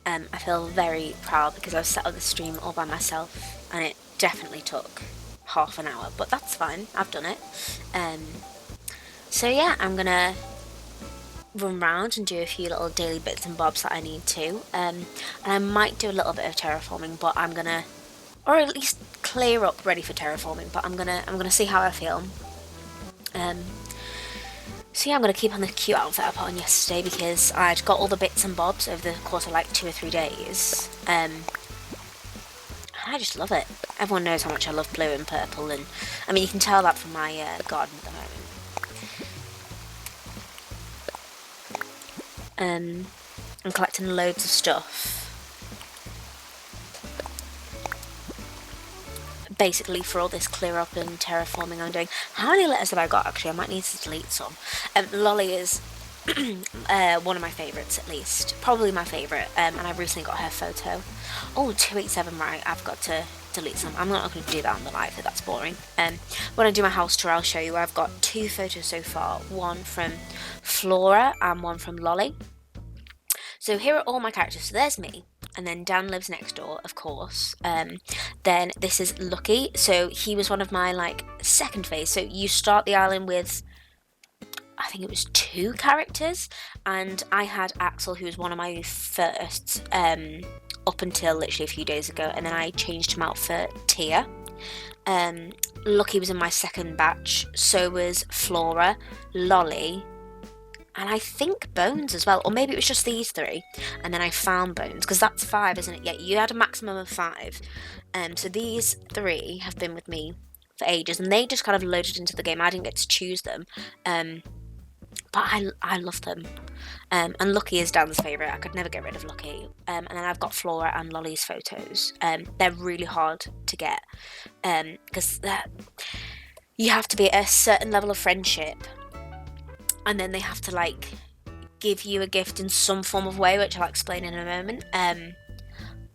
I feel very proud because I've set up the stream all by myself, and it definitely took half an hour, but that's fine. I've done it. So yeah, I'm gonna run around and do a few little daily bits and bobs that I need to. And I might do a little bit of terraforming, but I'm gonna, or at least clear up ready for terraforming. But I'm gonna see how I feel. So yeah, I'm gonna keep on the cute outfit I put on yesterday because I'd got all the bits and bobs over the course of like 2 or 3 days. I just love it. Everyone knows how much I love blue and purple, and I mean you can tell that from my garden at the moment. I'm collecting loads of stuff. Basically for all this clear up and terraforming I'm doing. How many letters have I got actually? I might need to delete some. Lolly is one of my favourites at least. Probably my favourite. And I've recently got her photo. Oh, 287, right. I've got to delete some. I'm not going to do that on the live, that's boring. When I do my house tour, I'll show you. I've got 2 photos so far. One from Flora and one from Lolly. So here are all my characters. So there's me. And then Dan lives next door, of course. Then this is Lucky. So he was one of my, like, second phase. So you start the island with, I think it was 2 characters. And I had Axel, who was one of my first, up until literally a few days ago. And then I changed him out for Tia. Lucky was in my second batch. So was Flora, Lolly, and I think Bones as well, or maybe it was just these 3, and then I found Bones, because that's 5, isn't it? Yeah, you had a maximum of 5, so these 3 have been with me for ages, and they just kind of loaded into the game. I didn't get to choose them, but I love them, and Lucky is Dan's favourite. I could never get rid of Lucky, and then I've got Flora and Lolly's photos. They're really hard to get, because you have to be at a certain level of friendship, and then they have to like give you a gift in some form of way, which I'll explain in a moment.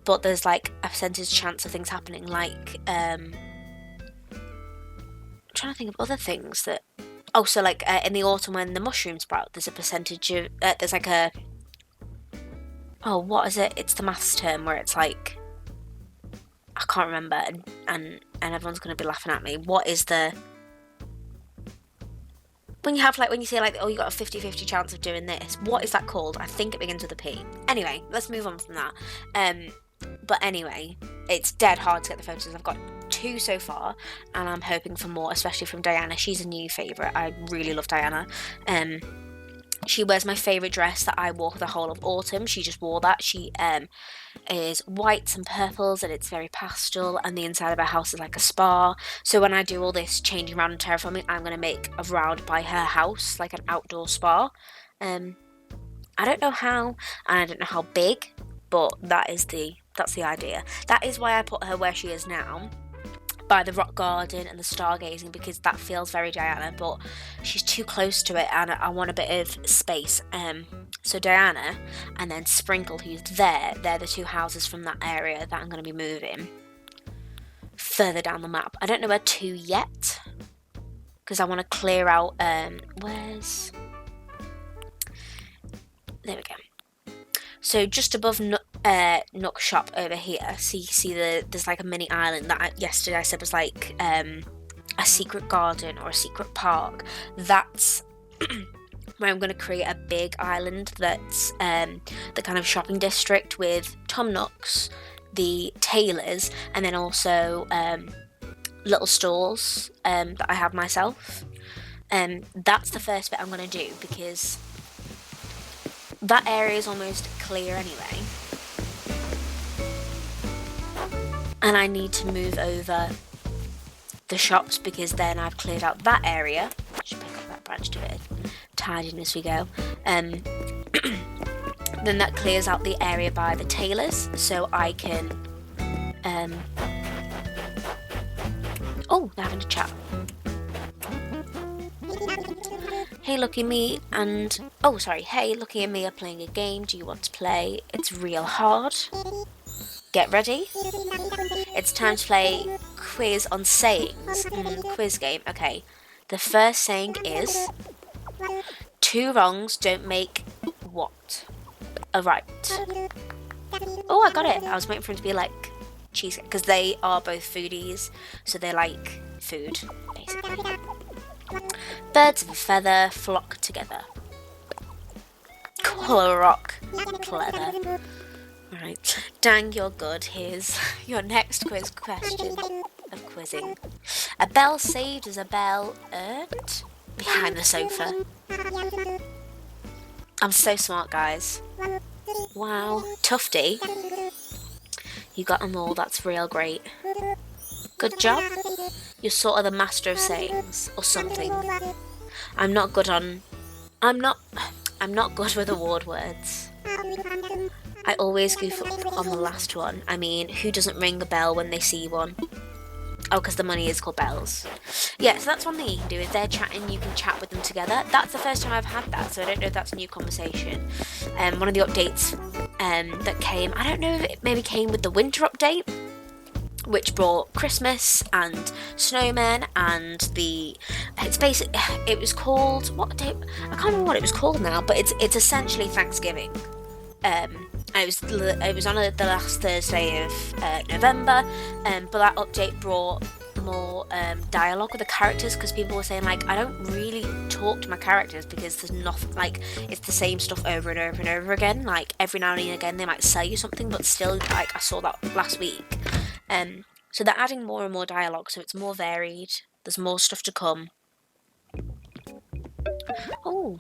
But there's like a percentage chance of things happening, like I'm trying to think of other things that. Oh, so like in the autumn when the mushrooms sprout, there's a percentage of there's like a. Oh, what is it? It's the maths term where it's like I can't remember, and everyone's gonna be laughing at me. What is the when you have like when you say like, oh, you got a 50-50 chance of doing this, what is that called? I think it begins with a P. Anyway, let's move on from that. But anyway, it's dead hard to get the photos. I've got 2 so far, and I'm hoping for more, especially from Diana. She's a new favourite. I really love Diana. She wears my favourite dress that I wore for the whole of autumn. She just wore that. She is whites and purples, and it's very pastel, and the inside of her house is like a spa. So when I do all this changing around and terraforming, I'm going to make a round by her house, like an outdoor spa. I don't know how, and I don't know how big, but that's the idea. That is why I put her where she is now, by the rock garden and the stargazing, because that feels very Diana, but she's too close to it and I want a bit of space. So Diana and then Sprinkle, who's there, they're the 2 houses from that area that I'm going to be moving further down the map. I don't know where to yet, because I want to clear out, where's... There we go. So just above Nook Shop over here, so you see there's like a mini island that yesterday I said was like a secret garden or a secret park. That's where I'm going to create a big island that's the kind of shopping district with Tom Nook's, the tailors, and then also little stores that I have myself. That's the first bit I'm going to do, because that area is almost clear anyway. And I need to move over the shops, because then I've cleared out that area. Should pick up that branch to it, tidying as we go. Then that clears out the area by the tailors, so I can. Oh, they're having a chat. Hey, Lucky me and Hey, Lucky and me are playing a game. Do you want to play? It's real hard. Get ready. It's time to play quiz on sayings. Quiz game. Okay. The first saying is 2 wrongs don't make what? A right. Oh, I got it. I was waiting for him to be like cheesecake because they are both foodies, so they like food, basically. Birds of a feather flock together. Colour rock. Clever. Alright. Dang, you're good. Here's your next quiz question of quizzing. A bell saved is a bell earned? Behind the sofa. I'm so smart, guys. Wow. Tufty. You got them all. That's real great. Good job. You're sort of the master of sayings or something. I'm not good with award words. I always goof up on the last one. I mean, who doesn't ring a bell when they see one? Oh, because the money is called bells. Yeah, so that's one thing you can do. If they're chatting, you can chat with them together. That's the first time I've had that, so I don't know if that's a new conversation. One of the updates that came, I don't know if it maybe came with the winter update, which brought Christmas and snowmen and it was called, what day? I can't remember what it was called now, but it's essentially Thanksgiving. It was on the last Thursday of November, but that update brought more dialogue with the characters because people were saying like I don't really talk to my characters because there's nothing, like it's the same stuff over and over and over again. Like every now and again they might sell you something, but still, like I saw that last week. So they're adding more and more dialogue, so it's more varied. There's more stuff to come. Oh.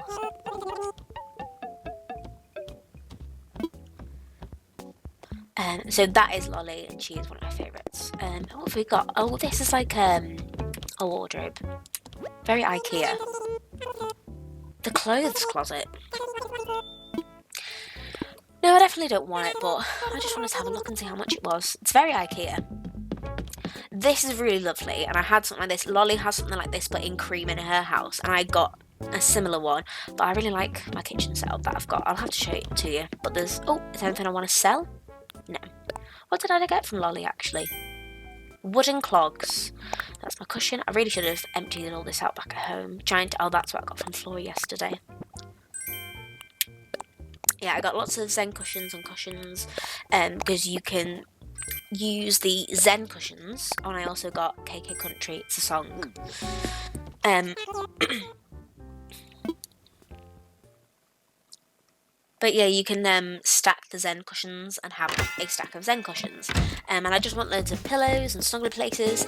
So that is Lolly, and she is one of my favourites. What have we got? Oh, this is like a wardrobe. Very IKEA. The clothes closet. No, I definitely don't want it, but I just wanted to have a look and see how much it was. It's very IKEA. This is really lovely, and I had something like this. Lolly has something like this, but in cream in her house, and I got a similar one, but I really like my kitchen setup that I've got. I'll have to show it to you. But is there anything I want to sell? No. What did I get from Lolly, actually? Wooden clogs. That's my cushion. I really should have emptied all this out back at home. That's what I got from Flora yesterday. Yeah, I got lots of Zen cushions and cushions, because you can use the Zen cushions, and I also got KK Country. It's a song. But yeah, you can stack the Zen cushions and have a stack of Zen cushions. And I just want loads of pillows and snuggly places.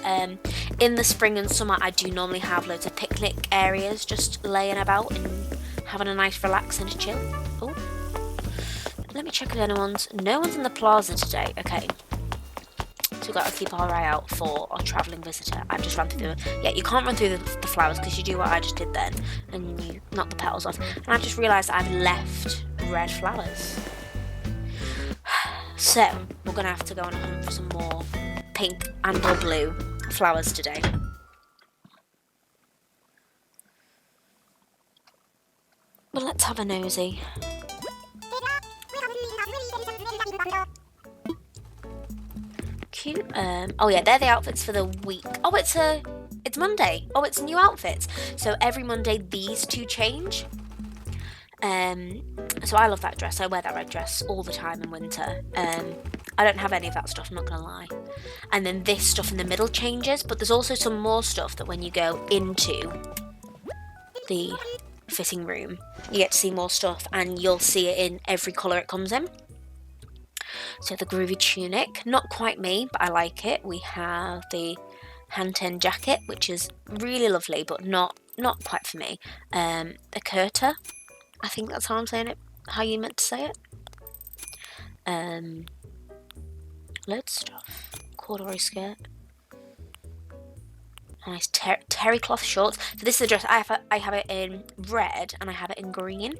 In the spring and summer, I do normally have loads of picnic areas just laying about and having a nice relax and a chill. Oh, let me check if no one's in the plaza today. Okay. So we've got to keep our eye out for our travelling visitor. I've just run through you can't run through the flowers because you do what I just did then and you knock the petals off. And I've just realised I've left red flowers. So we're going to have to go on a hunt for some more pink and or blue flowers today. Well, let's have a nosy. Cute. Oh yeah, they're the outfits for the week. Oh, it's Monday. Oh, it's new outfits. So every Monday these two change. So I love that dress. I wear that red dress all the time in winter. I don't have any of that stuff, I'm not gonna lie. And then this stuff in the middle changes, but there's also some more stuff that when you go into the fitting room, you get to see more stuff, and you'll see it in every colour it comes in. So the groovy tunic, not quite me, but I like it. We have the hand-turned jacket, which is really lovely, but not quite for me. The kurta, I think that's how I'm saying it, how you meant to say it. Loads of stuff. Corduroy skirt. Nice terry cloth shorts. So this is a dress. I have it in red and I have it in green.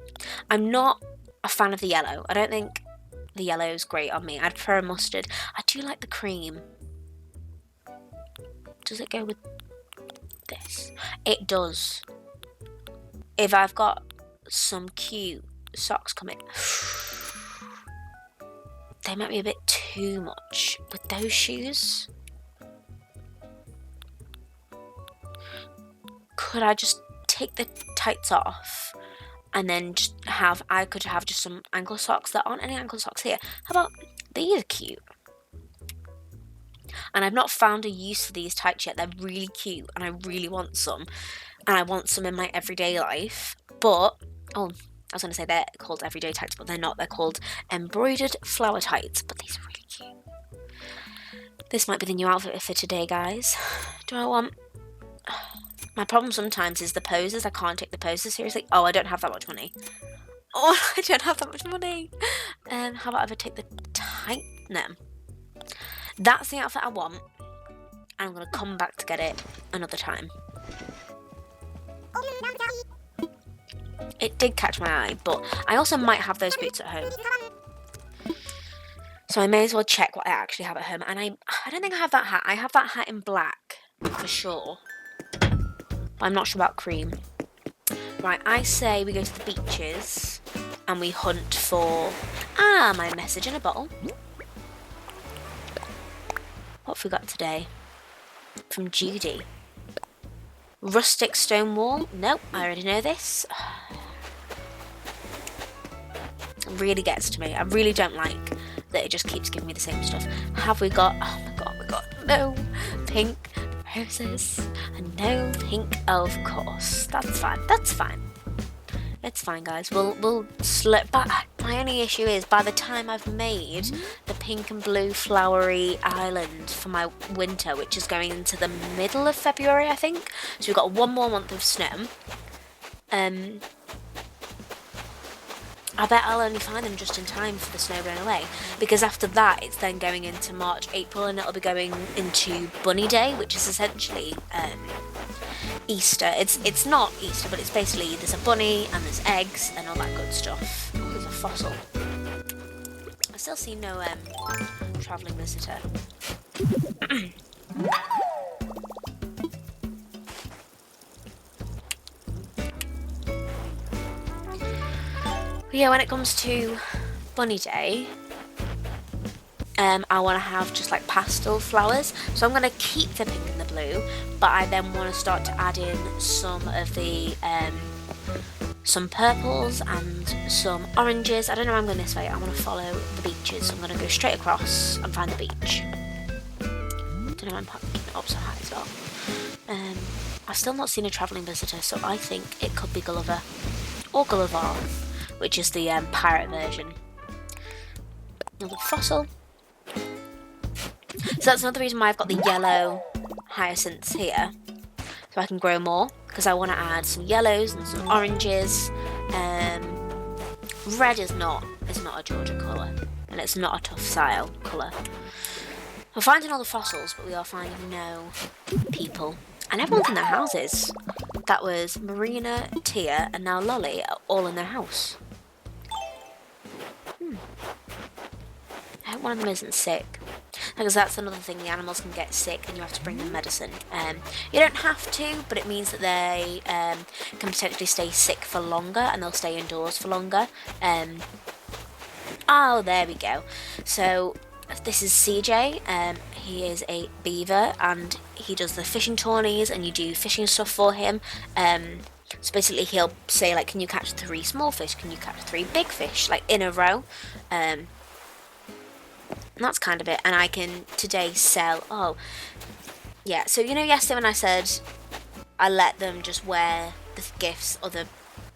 I'm not a fan of the yellow. I don't think the yellow is great on me. I'd prefer a mustard. I do like the cream. Does it go with this? It does. If I've got some cute socks coming, they might be a bit too much with those shoes. Could I just take the tights off and then I could have just some ankle socks. There aren't any ankle socks here. How about these are cute? And I've not found a use for these tights yet. They're really cute and I really want some. And I want some in my everyday life. But, oh, I was going to say they're called everyday tights, but they're not. They're called embroidered flower tights. But these are really cute. This might be the new outfit for today, guys. Do I want... My problem sometimes is the poses. I can't take the poses seriously. Oh, I don't have that much money. Oh, I don't have that much money. How about if I take the tight... No. That's the outfit I want. And I'm going to come back to get it another time. It did catch my eye, but I also might have those boots at home. So I may as well check what I actually have at home. And I don't think I have that hat. I have that hat in black, for sure. But I'm not sure about cream. Right, I say we go to the beaches and we hunt for... my message in a bottle. What have we got today? From Judy. Rustic stone wall. Nope, I already know this. It really gets to me. I really don't like that it just keeps giving me the same stuff. Have we got... Oh my god. No pink roses. And no pink, of course. That's fine. That's fine. It's fine, guys. We'll slip back. My only issue is by the time I've made the pink and blue flowery island for my winter, which is going into the middle of February, I think. So we've got one more month of snow. I bet I'll only find them just in time for the snow going away, because after that it's then going into March, April, and it'll be going into Bunny Day, which is essentially Easter. It's not Easter, but it's basically there's a bunny and there's eggs and all that good stuff. Oh, there's a fossil. I still see no travelling visitor. But yeah, when it comes to Bunny Day, I want to have just like pastel flowers. So I'm going to keep the pink and the blue, but I then want to start to add in some of the, some purples and some oranges. I don't know why I'm going this way. I want to follow the beaches. So I'm going to go straight across and find the beach. Don't know why I'm keeping it up so high as well. I've still not seen a travelling visitor, so I think it could be Gulliver. Or Gulliver, which is the pirate version. Another fossil. So that's another reason why I've got the yellow hyacinths here, so I can grow more, because I want to add some yellows and some oranges. Red is not a Georgia colour, and it's not a tough style colour. We're finding all the fossils, but we are finding no people, and everyone's in their houses. That was Marina, Tia, and now Lolly are all in their house. I hope one of them isn't sick, because that's another thing, the animals can get sick and you have to bring them medicine. You don't have to, but it means that they can potentially stay sick for longer and they'll stay indoors for longer. Oh, there we go. So this is CJ. He is a beaver and he does the fishing tourneys and you do fishing stuff for him. So basically he'll say, like, can you catch 3 small fish? Can you catch 3 big fish? Like, in a row. And that's kind of it. And I can today sell... Oh, yeah. So, you know, yesterday when I said I let them just wear the gifts other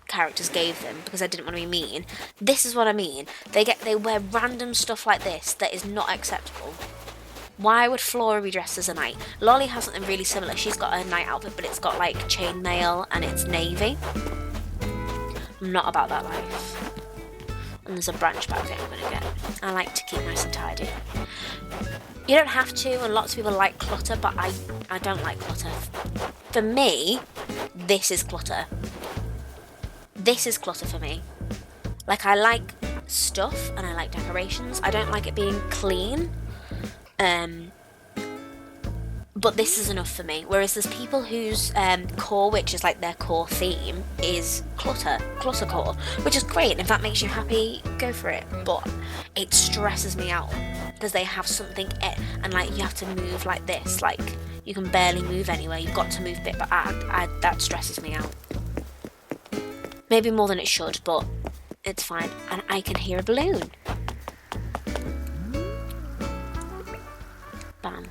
characters gave them because I didn't want to be mean. This is what I mean. They wear random stuff like this that is not acceptable. Why would Flora be dressed as a knight? Lolly has something really similar. She's got a knight outfit, but it's got like chainmail and it's navy. I'm not about that life. And there's a branch back there I'm going to get. I like to keep nice and tidy. You don't have to, and lots of people like clutter, but I don't like clutter. For me, this is clutter. This is clutter for me. Like, I like stuff and I like decorations. I don't like it being clean. But this is enough for me. Whereas there's people whose core, which is like their core theme, is cluttercore, which is great. And if that makes you happy, go for it. But it stresses me out because they have something and like you have to move like this. Like you can barely move anywhere. You've got to move a bit, but that stresses me out. Maybe more than it should, but it's fine. And I can hear a balloon. Bam.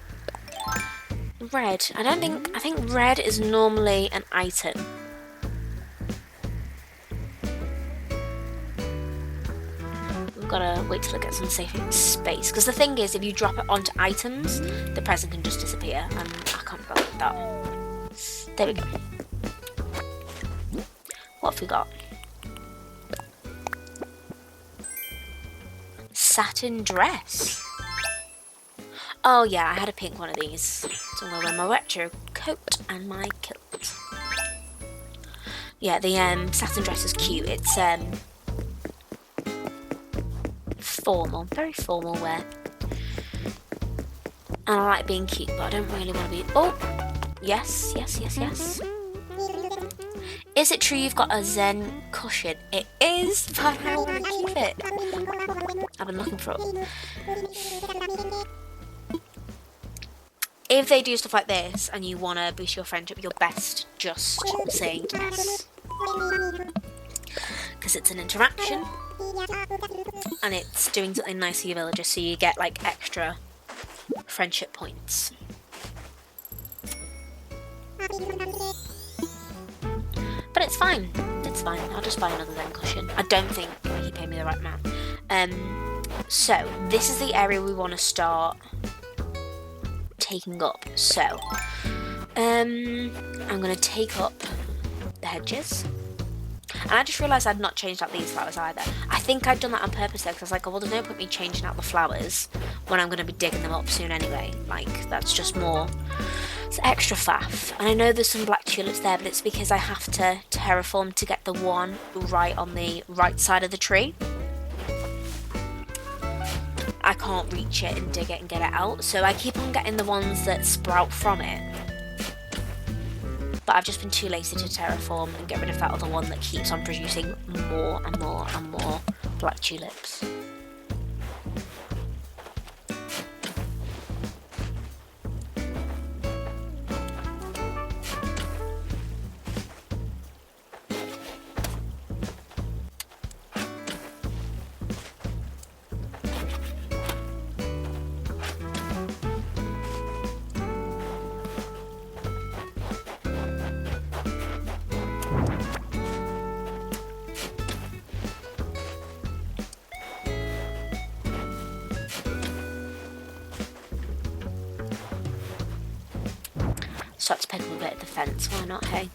Red. I think red is normally an item. We've gotta wait till it gets some safe space. Because the thing is, if you drop it onto items, the present can just disappear. And I can't go with that. There we go. What have we got? Satin dress. Oh yeah, I had a pink one of these. So I'm gonna wear my retro coat and my kilt. Yeah, the satin dress is cute. It's formal, very formal wear. And I like being cute, but I don't really want to be. Oh, yes. Is it true you've got a Zen cushion? It is, but I want to keep it. I've been looking for it. If they do stuff like this and you want to boost your friendship, you're best just saying yes. Because it's an interaction and it's doing something nice for your villagers, so you get like extra friendship points. But it's fine. It's fine. I'll just buy another Zen cushion. I don't think he paid me the right amount. So this is the area we want to start taking up. So I'm going to take up the hedges. And I just realised I'd not changed out these flowers either. I think I'd done that on purpose though, because I was like, oh, well, there's no point me changing out the flowers when I'm going to be digging them up soon anyway. Like, that's just more... It's extra faff. And I know there's some black tulips there, but it's because I have to terraform to get the one right on the right side of the tree. I can't reach it and dig it and get it out, so I keep on getting the ones that sprout from it. But I've just been too lazy to terraform and get rid of that other one that keeps on producing more and more and more black tulips. Start to pick up a bit of the fence, why not, hey?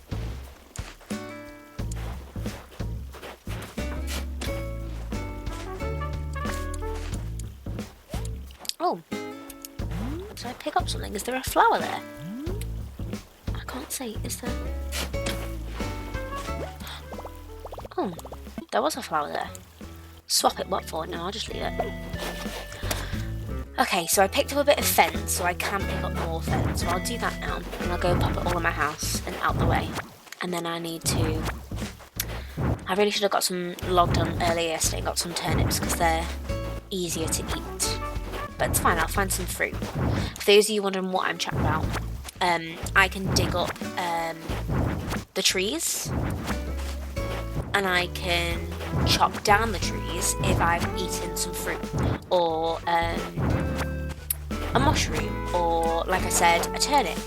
Oh, did I pick up something? Is there a flower there? I can't see, is there? Oh, there was a flower there. Swap it, what for? No, I'll just leave it. Okay, so I picked up a bit of fence, so I can pick up more fence. So I'll do that now, and I'll go and pop it all in my house and out the way. And then I need to... I really should have got some logged on earlier yesterday and got some turnips, because they're easier to eat. But it's fine, I'll find some fruit. For those of you wondering what I'm chatting about, I can dig up the trees, and I can chop down the trees if I've eaten some fruit, or a mushroom, or, like I said, a turnip.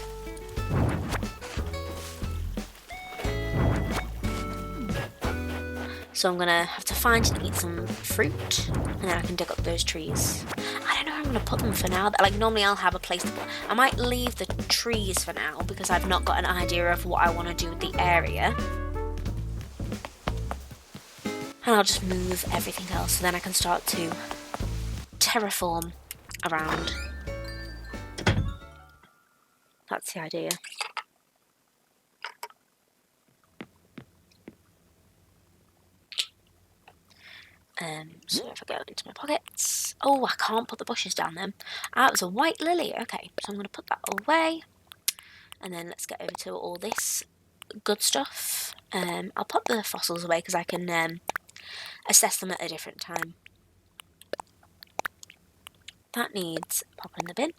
So I'm gonna have to find and eat some fruit, and then I can dig up those trees. I don't know where I'm gonna put them for now. Like, normally I'll have a place to put... I might leave the trees for now, because I've not got an idea of what I want to do with the area. And I'll just move everything else, so then I can start to terraform around. That's the idea. So if I go into my pockets... Oh, I can't put the bushes down then. Ah, it was a white lily. Okay, so I'm going to put that away. And then let's get over to all this good stuff. I'll put the fossils away because I can assess them at a different time. That needs pop in the bin.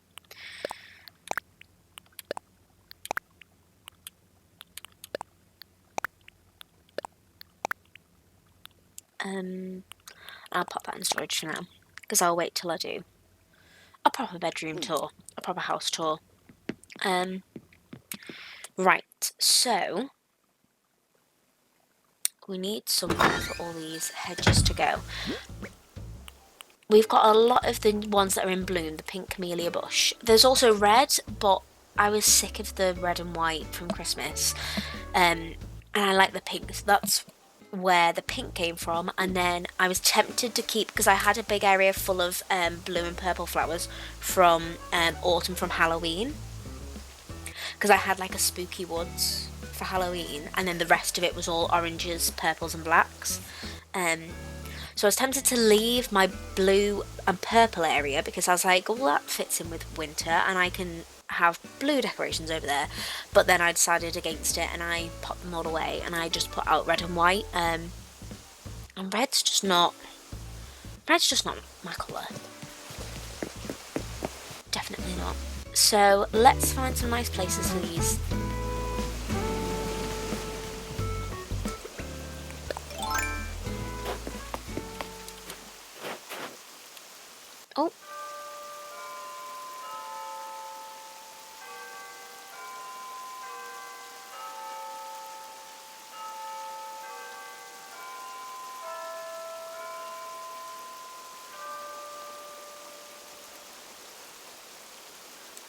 I'll pop that in storage for now, because I'll wait till I do a proper bedroom tour, a proper house tour. Right, so we need somewhere for all these hedges to go. We've got a lot of the ones that are in bloom, the pink camellia bush. There's also red, but I was sick of the red and white from Christmas. And I like the pink, so that's where the pink came from. And then I was tempted to keep, because I had a big area full of blue and purple flowers from autumn, from Halloween. Because I had like a spooky woods for Halloween, and then the rest of it was all oranges, purples and blacks. So I was tempted to leave my blue and purple area, because I was like, well, that fits in with winter and I can have blue decorations over there. But then I decided against it and I popped them all away, and I just put out red and white. And red's just not my colour. Definitely not. So let's find some nice places for these. Oh.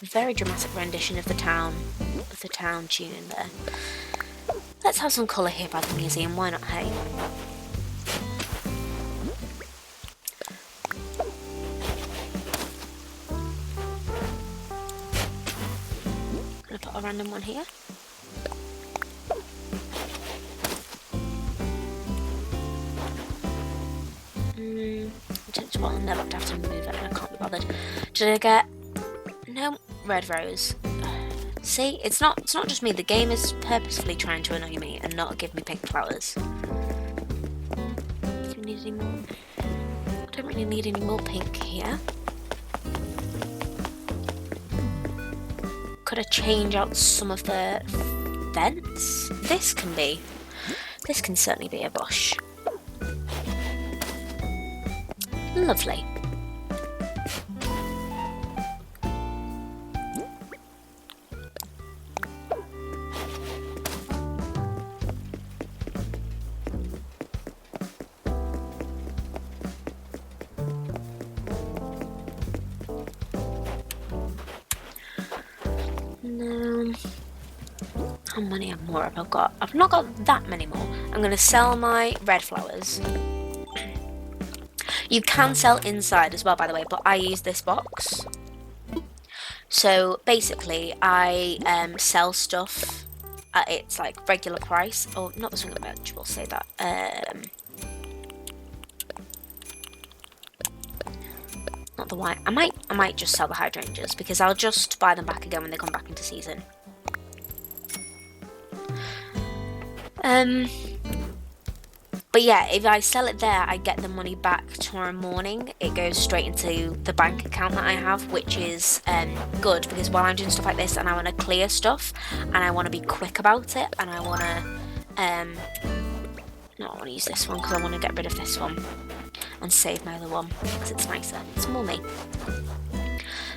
Very dramatic rendition of the town tune there. Let's have some colour here by the museum, why not, hey? Gonna put a random one here. Well, I'll never have to move it, and I can't be bothered. Did I get... No, red rose. See, it's not just me. The game is purposefully trying to annoy me and not give me pink flowers. Do you need any more? I don't really need any more pink here. Could I change out some of the vents? This can certainly be a bush. Lovely. How many more have I got? I've not got that many more. I'm going to sell my red flowers. You can sell inside as well, by the way, but I use this box. So basically, I sell stuff at its like regular price. Oh, not the swing of the bench, we'll say that. Not the white. I might just sell the hydrangeas, because I'll just buy them back again when they come back into season. But yeah, if I sell it there, I get the money back tomorrow morning. It goes straight into the bank account that I have, which is good, because while I'm doing stuff like this and I want to clear stuff and I want to be quick about it, and I want to no, I want to use this one because I want to get rid of this one and save my other one because it's nicer. It's more me.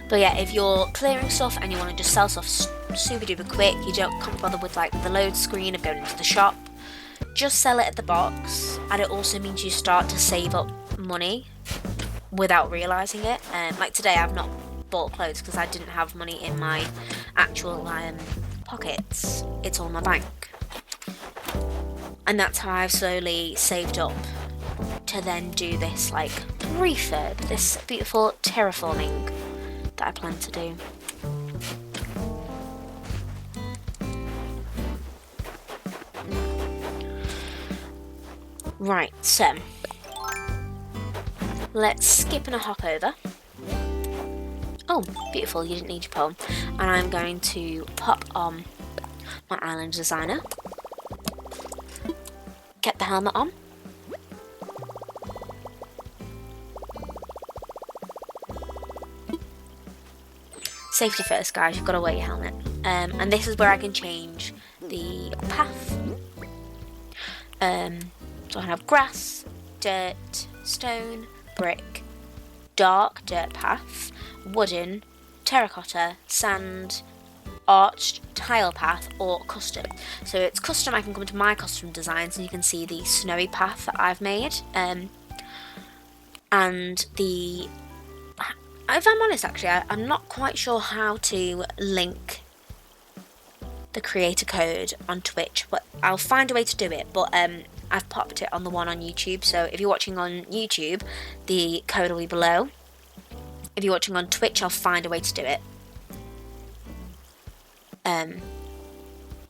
But yeah, if you're clearing stuff and you want to just sell stuff super duper quick, you can't bother with like the load screen of going into the shop, just sell it at the box, and it also means you start to save up money without realising it. Like today I've not bought clothes because I didn't have money in my actual pockets. It's all in my bank. And that's how I've slowly saved up to then do this like refurb, this beautiful terraforming that I plan to do. Right, so let's skip and a hop over. Oh, beautiful, you didn't need your poem. And I'm going to pop on my island designer. Get the helmet on. Safety first, guys, you've got to wear your helmet. And this is where I can change the path. So I can have grass dirt, stone, brick, dark dirt path, wooden, terracotta, sand, arched, tile path, or custom. So it's custom. I can come to my custom designs and you can see the snowy path that I've made. And the, if I'm honest, actually, I'm not quite sure how to link the creator code on Twitch, but I'll find a way to do it. But I've popped it on the one on YouTube, so if you're watching on YouTube, the code will be below. If you're watching on Twitch, I'll find a way to do it.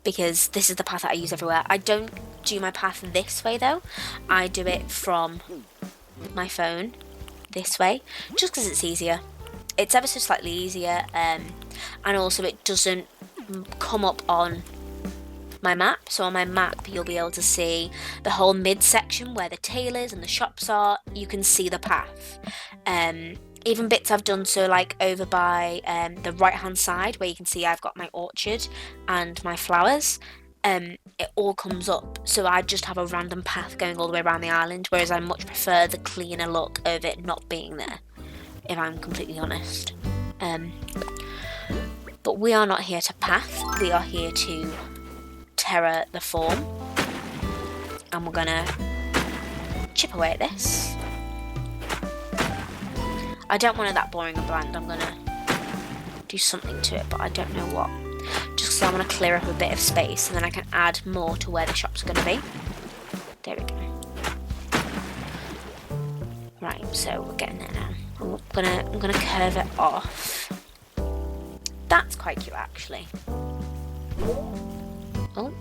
Because this is the path that I use everywhere. I don't do my path this way though. I do it from my phone this way, just because it's easier. It's ever so slightly easier, and also it doesn't come up on my map. So on my map you'll be able to see the whole midsection where the tailors and the shops are. You can see the path. Even bits I've done, so like over by the right hand side where you can see I've got my orchard and my flowers, it all comes up, so I just have a random path going all the way around the island, whereas I much prefer the cleaner look of it not being there, if I'm completely honest. But we are not here to path, we are here to terra the form, and we're gonna chip away at this. I don't want it that boring and bland. I'm gonna do something to it, but I don't know what. Just because I want to clear up a bit of space, and then I can add more to where the shop's gonna be. There we go. Right, so we're getting there now. I'm gonna curve it off. That's quite cute, actually. Oh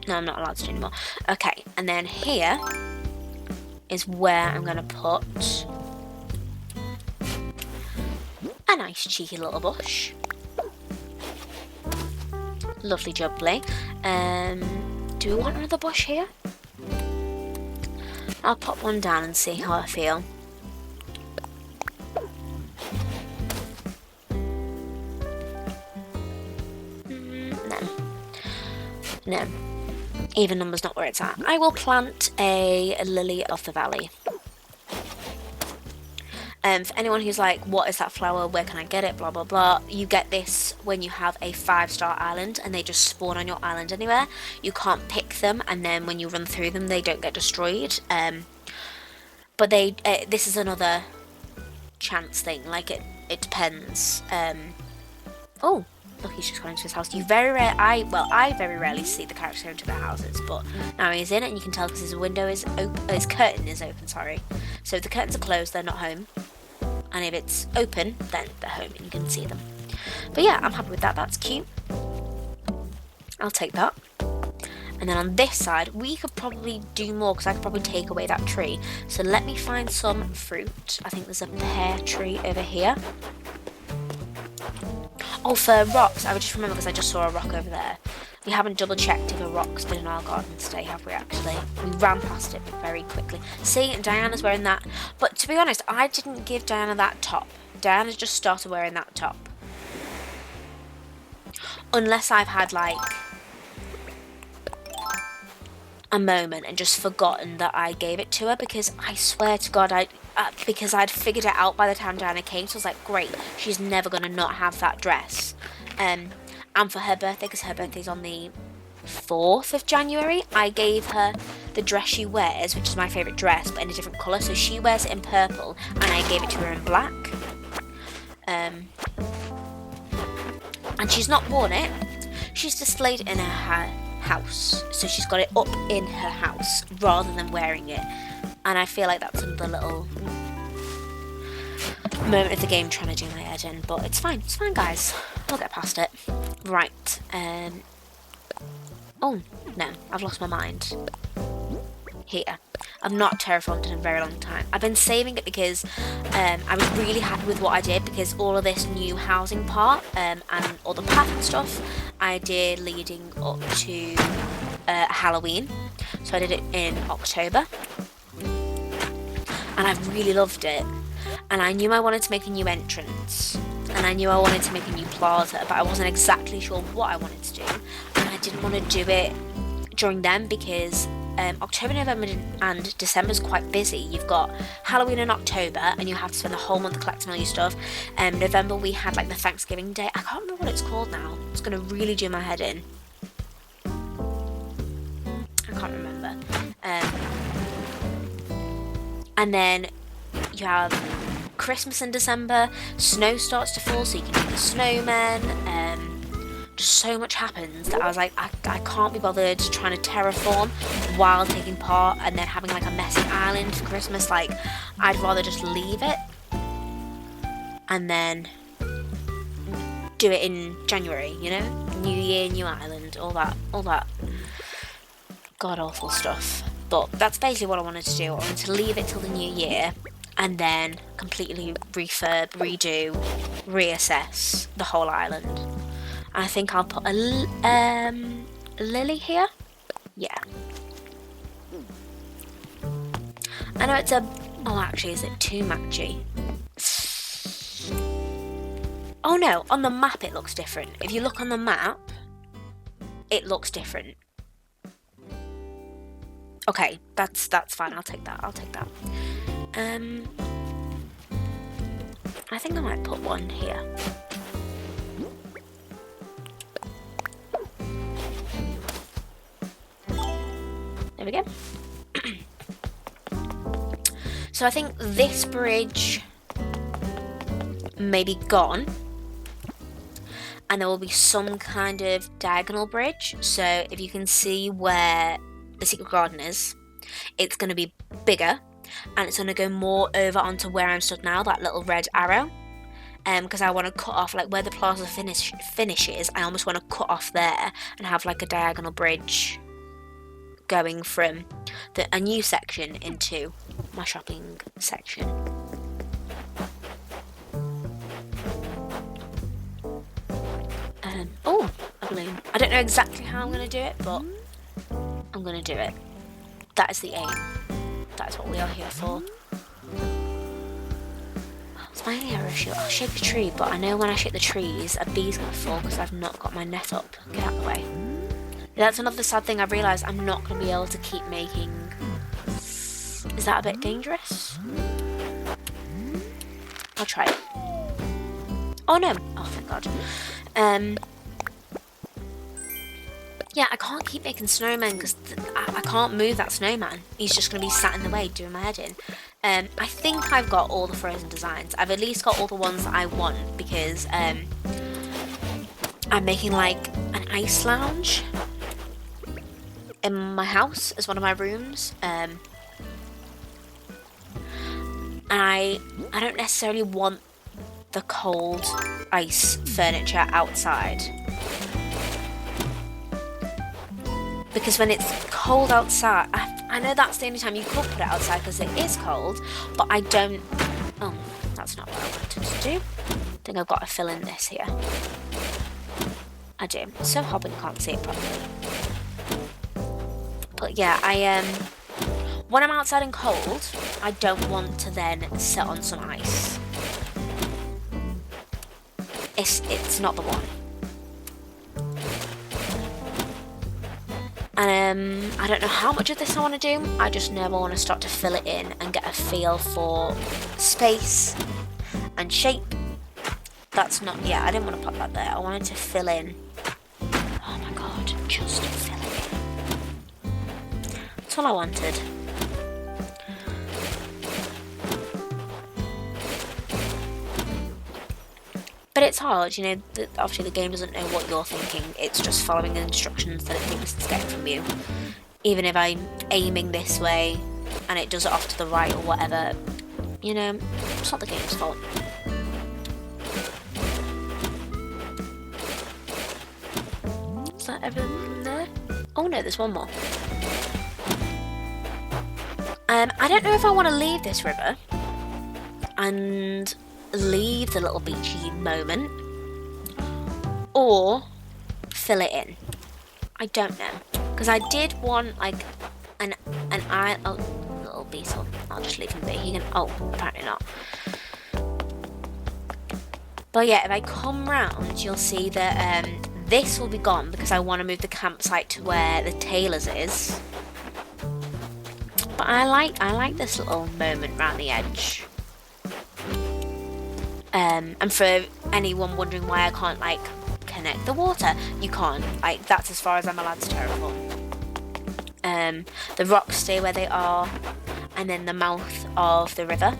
no, I'm not allowed to do anymore. Okay, and then here is where I'm gonna put a nice cheeky little bush. Lovely jubbly. Do we want another bush here? I'll pop one down and see how I feel. No. Even number's not where it's at. I will plant a lily of the valley. For anyone who's like, what is that flower, where can I get it, blah blah blah, you get this when you have a 5-star island and they just spawn on your island anywhere. You can't pick them, and then when you run through them they don't get destroyed. But this is another chance thing, like it depends. Oh, look, he's just gone into his house. I very rarely see the characters go into their houses, but now he's in it, and you can tell because his window is open, his curtain is open, sorry. So if the curtains are closed, they're not home. And if it's open, then they're home and you can see them. But yeah, I'm happy with that. That's cute. I'll take that. And then on this side, we could probably do more because I could probably take away that tree. So let me find some fruit. I think there's a pear tree over here. Oh, for rocks, I would just remember because I just saw a rock over there. We haven't double checked if a rock's been in our garden today, have we actually? We ran past it very quickly. See, Diana's wearing that. But to be honest, I didn't give Diana that top. Diana just started wearing that top. Unless I've had like a moment and just forgotten that I gave it to her, because I swear to God, because I'd figured it out by the time Diana came, so I was like, great, she's never going to not have that dress. And for her birthday, because her birthday's on the 4th of January, I gave her the dress she wears, which is my favourite dress, but in a different colour. So she wears it in purple, and I gave it to her in black. And she's not worn it. She's displayed it in her house. So she's got it up in her house, rather than wearing it. And I feel like that's another little moment of the game trying to do my head in, but it's fine, guys, we'll get past it. Right, oh no, I've lost my mind. Here, I've not terraformed in a very long time. I've been saving it because I was really happy with what I did, because all of this new housing part and all the path and stuff I did leading up to Halloween. So I did it in October and I really loved it. And I knew I wanted to make a new entrance, and I knew I wanted to make a new plaza, but I wasn't exactly sure what I wanted to do, and I didn't want to do it during them because October, November, and December's quite busy. You've got Halloween in October, and you have to spend the whole month collecting all your stuff. November, we had like the Thanksgiving Day. I can't remember what it's called now. It's gonna really do my head in. I can't remember. And then you have Christmas in December. Snow starts to fall, so you can do the snowmen. Just so much happens that I was like, I can't be bothered trying to terraform while taking part and then having like a messy island for Christmas. Like, I'd rather just leave it and then do it in January, you know? New year, new island, all that god awful stuff. But that's basically what I wanted to do. I wanted to leave it till the new year and then completely refurb, redo, reassess the whole island. I think I'll put a lily here. Yeah. I know it's a... Oh, actually, is it too matchy? Oh, no. On the map, it looks different. If you look on the map, it looks different. Okay, that's fine. I'll take that. I think I might put one here. There we go. So I think this bridge may be gone. And there will be some kind of diagonal bridge. So if you can see where the secret garden is, it's going to be bigger. And it's going to go more over onto where I'm stood now, that little red arrow. Because I want to cut off, like where the plaza finishes, I almost want to cut off there and have like a diagonal bridge going from a new section into my shopping section. Oh, a balloon. I don't know exactly how I'm going to do it, but I'm going to do it. That is the aim. That is what we are here for. It's my arrow shoot. I'll shake the tree, but I know when I shake the trees, a bee's going to fall because I've not got my net up. Get out of the way. That's another sad thing I've realised. I'm not going to be able to keep making... Is that a bit dangerous? I'll try it. Oh no! Oh, thank God. Yeah, I can't keep making snowmen because I can't move that snowman. He's just going to be sat in the way doing my head in. I think I've got all the Frozen designs. I've at least got all the ones that I want because I'm making like an ice lounge in my house as one of my rooms. And I don't necessarily want the cold ice furniture outside. Because when it's cold outside, I know that's the only time you could put it outside because it is cold, but I don't... Oh, that's not what I wanted to do. I think I've got to fill in this here. I do. It's so hot when you can't see it properly. But yeah, when I'm outside and cold, I don't want to then sit on some ice. It's not the one. And I don't know how much of this I want to do. I just know I want to start to fill it in and get a feel for space and shape. That's not... Yeah, I didn't want to put that there. I wanted to fill in. Oh my God, just fill it in. That's all I wanted. But it's hard, you know, obviously the game doesn't know what you're thinking, it's just following the instructions that it thinks it's getting from you. Even if I'm aiming this way and it does it off to the right or whatever, you know, it's not the game's fault. Is that everything there? Oh no, there's one more. I don't know if I want to leave this river and leave the little beachy moment or fill it in. I don't know, because I did want like an little beetle. I'll just leave him be. He can... Oh, apparently not. But yeah, if I come round, you'll see that this will be gone because I want to move the campsite to where the tailor's is. But I like this little moment around the edge. And for anyone wondering why I can't like connect the water, you can't. Like that's as far as I'm allowed to terraform. The rocks stay where they are, and then the mouth of the river.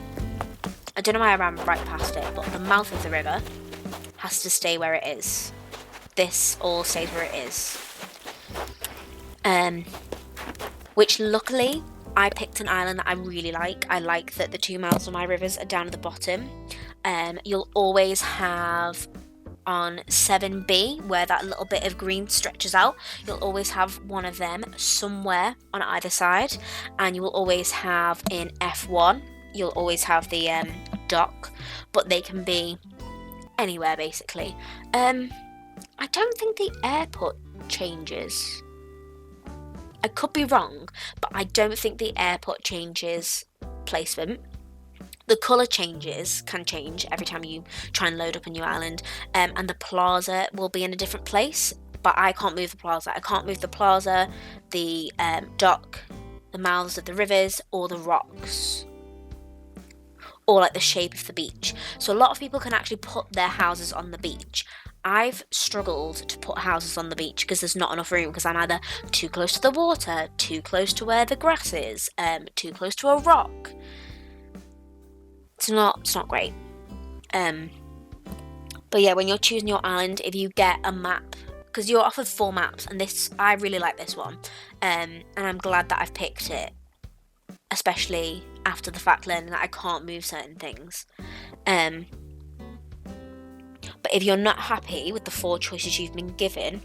I don't know why I ran right past it, but the mouth of the river has to stay where it is. This all stays where it is. Which luckily I picked an island that I really like. I like that the 2 mouths of my rivers are down at the bottom. You'll always have on 7B, where that little bit of green stretches out, you'll always have one of them somewhere on either side, and you will always have in F1, you'll always have the dock, but they can be anywhere basically. I don't think the airport changes. I could be wrong, but I don't think the airport changes placement. The colour changes, can change every time you try and load up a new island, and the plaza will be in a different place, but I can't move the plaza. I can't move the plaza, the dock, the mouths of the rivers, or the rocks, or like the shape of the beach. So a lot of people can actually put their houses on the beach. I've struggled to put houses on the beach because there's not enough room, because I'm either too close to the water, too close to where the grass is, too close to a rock. It's not great. But yeah, when you're choosing your island, if you get a map, because you're offered 4 maps, and this, I really like this one, and I'm glad that I've picked it, especially after the fact learning that I can't move certain things. But if you're not happy with the 4 choices you've been given,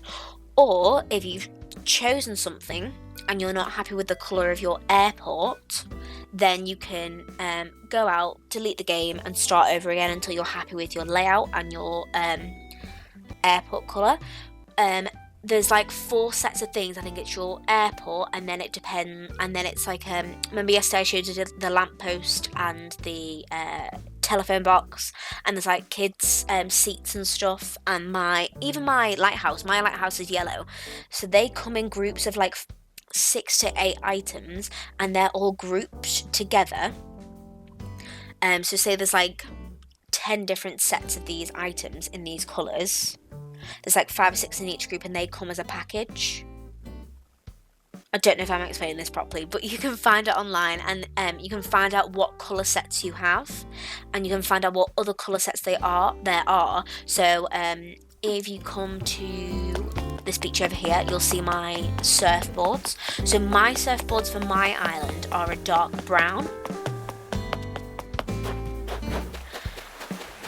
or if you've chosen something and you're not happy with the colour of your airport, then you can go out, delete the game, and start over again until you're happy with your layout and your airport colour. There's like 4 sets of things. I think it's your airport, and then it depends, and then it's like remember yesterday I showed you the lamppost and the telephone box, and there's like kids seats and stuff, and even my lighthouse is yellow, so they come in groups of like 6 to 8 items, and they're all grouped together. So say there's like 10 different sets of these items in these colours. There's like 5 or 6 in each group, and they come as a package. I don't know if I'm explaining this properly, but you can find it online, and you can find out what colour sets you have, and you can find out what other colour sets there are. So if you come to this beach over here, you'll see my surfboards. So my surfboards for my island are a dark brown.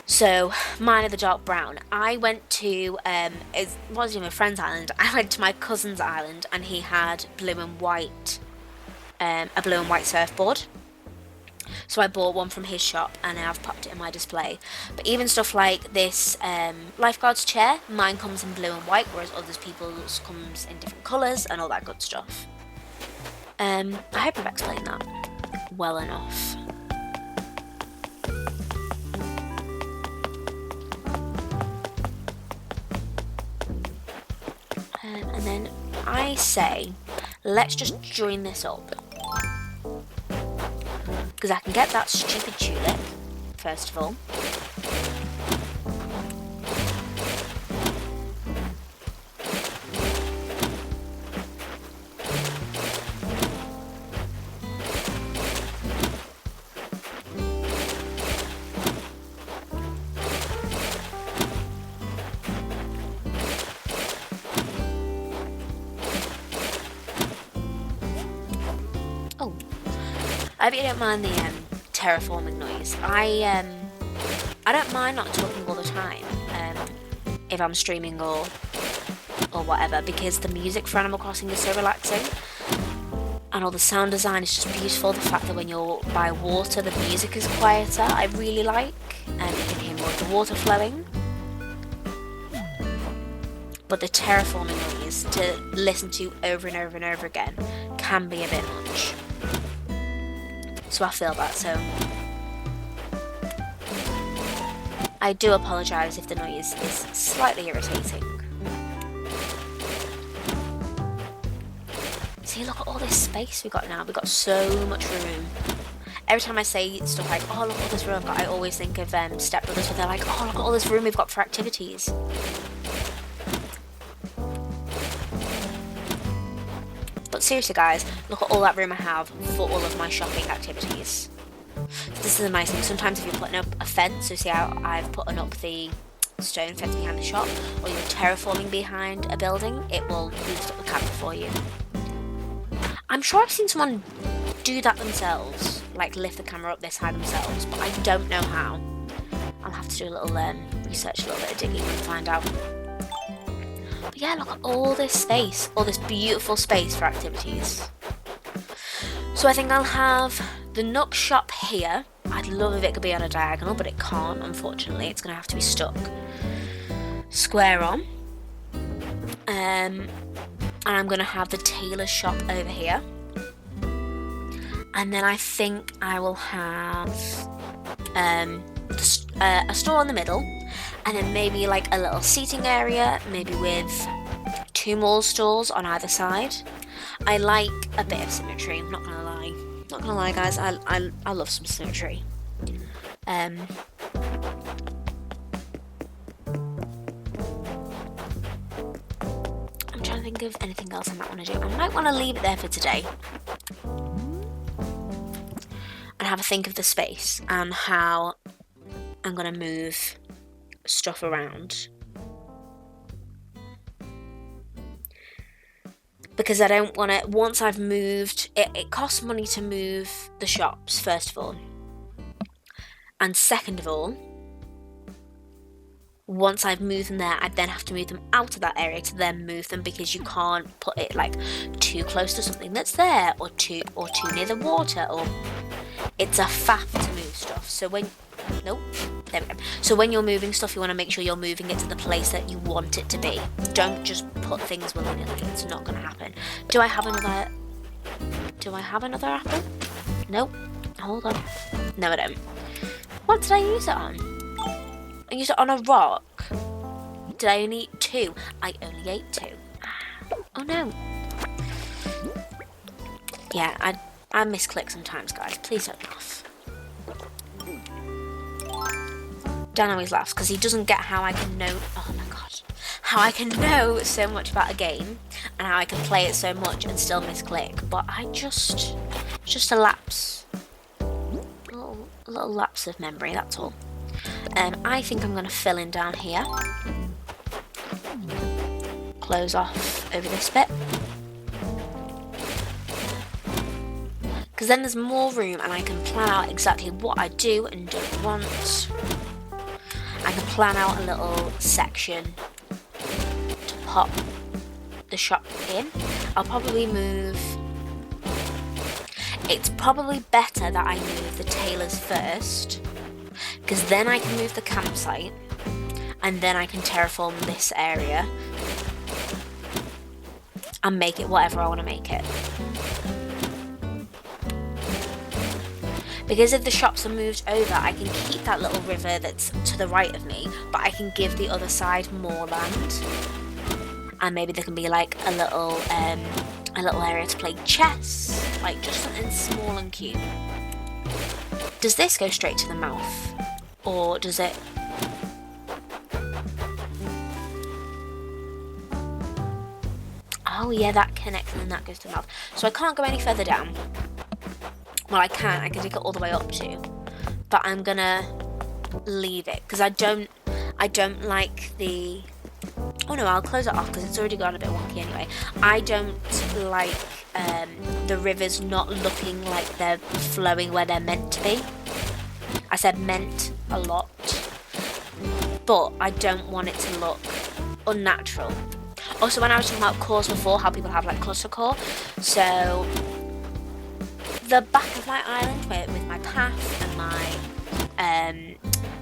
So mine are the dark brown. I went to, it wasn't even a friend's island, I went to my cousin's island, and he had blue and white, a blue and white surfboard. So I bought one from his shop, and I've popped it in my display. But even stuff like this lifeguard's chair, mine comes in blue and white, whereas others people's comes in different colours and all that good stuff. I hope I've explained that well enough. And then I say, let's just join this up, because I can get that stupid tulip, first of all. I hope you don't mind the terraforming noise. I don't mind not talking all the time if I'm streaming or whatever, because the music for Animal Crossing is so relaxing, and all the sound design is just beautiful. The fact that when you're by water, the music is quieter, I really like, and you can hear more of the water flowing. But the terraforming noise to listen to over and over and over again can be a bit much. So I feel that, so I do apologise if the noise is slightly irritating. So See, look at all this space we got now. We got so much room. Every time I say stuff like, oh, look at all this room I've got, I always think of Step Brothers, where they're like, oh, look at all this room we've got for activities. But seriously, guys, look at all that room I have for all of my shopping activities. So this is a nice thing. Sometimes if you're putting up a fence, so see how I've put up the stone fence behind the shop, or you're terraforming behind a building, it will boost up the camera for you. I'm sure I've seen someone do that themselves, like lift the camera up this high themselves, but I don't know how. I'll have to do a little research, a little bit of digging and find out. But yeah, look at all this space, all this beautiful space for activities. So I think I'll have the Nook shop here. I'd love if it could be on a diagonal, but it can't, unfortunately. It's going to have to be stuck square on. And I'm going to have the tailor shop over here. And then I think I will have a store in the middle, and then maybe like a little seating area, maybe with 2 more stalls on either side. I like a bit of symmetry, I'm not gonna lie. Not gonna lie, guys, I love some symmetry. I'm trying to think of anything else I might want to do. I might want to leave it there for today and have a think of the space and how I'm going to move stuff around. Because I don't want to, once I've moved, it costs money to move the shops, first of all. And second of all, once I've moved them there, I then have to move them out of that area to then move them, because you can't put it like too close to something that's there, or too near the water, or it's a faff to move stuff. So when there we go. So when you're moving stuff, you want to make sure you're moving it to the place that you want it to be. Don't just put things willy-nilly. It's not going to happen. Do I have another apple? Nope. Hold on. No, I don't. What did I use it on? I used it on a rock. Did I only eat 2? I only ate 2. Oh no. Yeah, I misclick sometimes, guys. Please don't laugh. Dan always laughs because he doesn't get how I can know. Oh my god. How I can know so much about a game and how I can play it so much and still misclick. But it's just a lapse. A little lapse of memory, that's all. I think I'm going to fill in down here. Close off over this bit. Because then there's more room and I can plan out exactly what I do and don't want. I can plan out a little section to pop the shop in. I'll probably move... It's probably better that I move the tailors first, because then I can move the campsite and then I can terraform this area and make it whatever I want to make it. Because if the shops are moved over, I can keep that little river that's to the right of me, but I can give the other side more land. And maybe there can be like a little area to play chess, like just something small and cute. Does this go straight to the mouth? Or does it... Oh yeah, that connects and then that goes to the mouth. So I can't go any further down. Well, I can take it all the way up to, but I'm gonna leave it because I don't like the... Oh no, I'll close it off because it's already gone a bit wonky anyway. I don't like the rivers not looking like they're flowing where they're meant to be. I said meant a lot, but I don't want it to look unnatural. Also, when I was talking about cores before, how people have like cluster core, so the back of my island with my path and my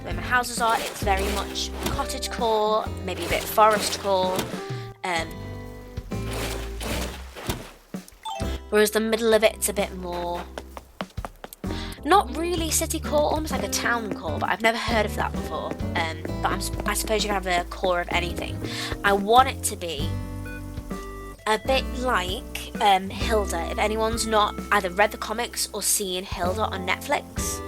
where my houses are, it's very much cottage core, maybe a bit forest core, whereas the middle of it's a bit more, not really city core, almost like a town core, but I've never heard of that before. But I suppose you can have a core of anything. I want it to be a bit like Hilda. If anyone's not either read the comics or seen Hilda on Netflix,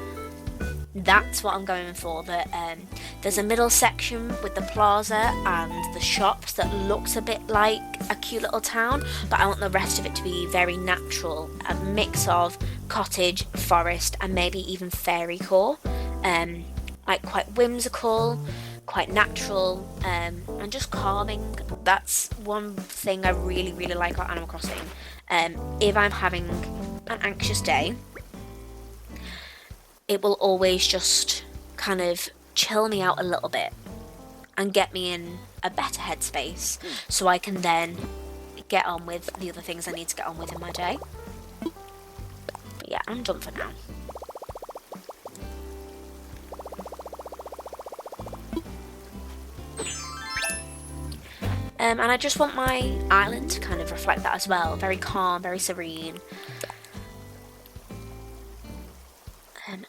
that's what I'm going for. There's a middle section with the plaza and the shops that looks a bit like a cute little town, but I want the rest of it to be very natural, a mix of cottage, forest, and maybe even fairy core, like quite whimsical, quite natural, and just calming. That's one thing I really, really like about Animal Crossing. If I'm having an anxious day, it will always just kind of chill me out a little bit and get me in a better headspace so I can then get on with the other things I need to get on with in my day. But yeah, I'm done for now. And I just want my island to kind of reflect that as well. Very calm, very serene.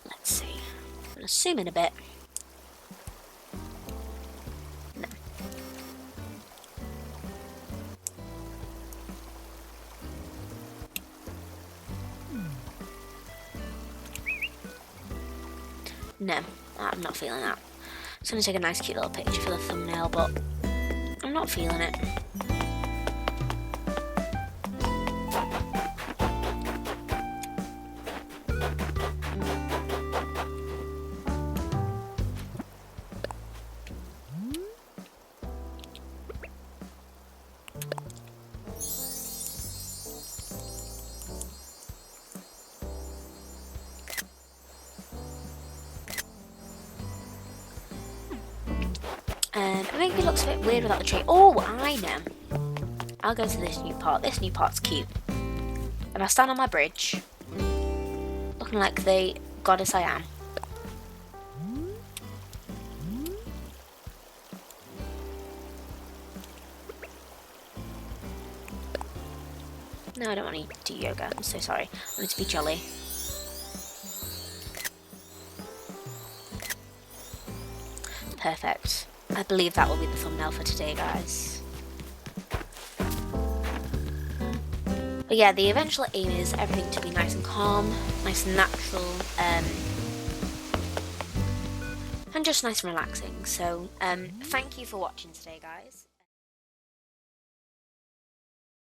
Let's see. I'm going to zoom in a bit. No. No, I'm not feeling that. I'm going to take a nice cute little picture for the thumbnail, but I'm not feeling it. Maybe it looks a bit weird without the tree. Oh, I know. I'll go to this new part. This new part's cute. If I stand on my bridge, looking like the goddess I am. No, I don't want to do yoga. I'm so sorry. I want to be jolly. Perfect. I believe that will be the thumbnail for today, guys. But yeah, the eventual aim is everything to be nice and calm, nice and natural, and just nice and relaxing. So, thank you for watching today, guys.